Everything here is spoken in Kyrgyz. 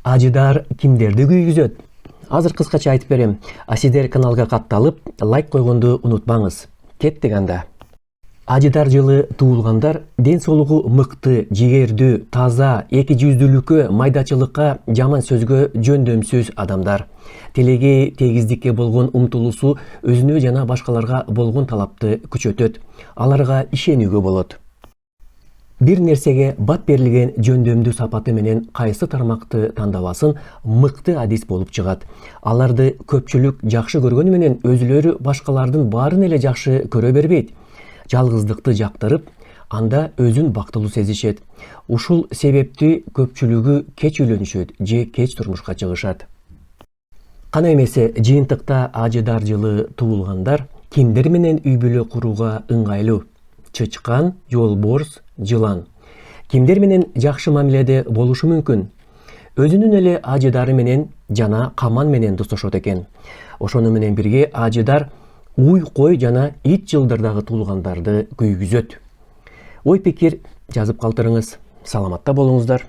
Ажыдар кимдерди күйгүзөт? Азыр кыскача айтып берем. Сиздер каналга катталып, лайк койгонду унутпаңыз. Кеттик анда. Ажыдар жылы туулгандар ден соолугу мыкты, жигердүү, таза, эки жүздүүлүккө, майдачылыкка, жаман сөзгө жөндөмсүз адамдар. Тилеги тегиздикке болгон умтулуусу өзүнө жана башкаларга болгон талапты күчөтөт. Аларга ишенүүгө болот. Бир нерсеге бат берилген жөндөмдүү сапаты менен кайсы тармакты тандабасын мыкты адис болуп чыгат. Аларды көпчүлүк жакшы көргөнү менен өзүлөрү башкалардын баарын эле жакшы көрө бербейт. Жалгыздыкты жактырып, анда өзүн бактылуу сезишет. Ушул себепти көпчүлүгү кеч үйлөнүшөт же кеч турмушка чыгышат. Кана эмесе жыйынтыкта ажыдар жылы туулгандар кимдер менен үй бүлө курууга ыңгайлуу? Чычкан, жолборс, жылан. Кимдер менен жакшы мамиледе болушу мүмкүн? Өзүнүн эле ажыдары менен жана каман менен достошот экен. Ошону менен бирге ажыдар уй, кой жана ит жылдардагы туулгандарды күйгүзөт. Ой пикир жазып калтырыңыз. Саламатта болуңуздар.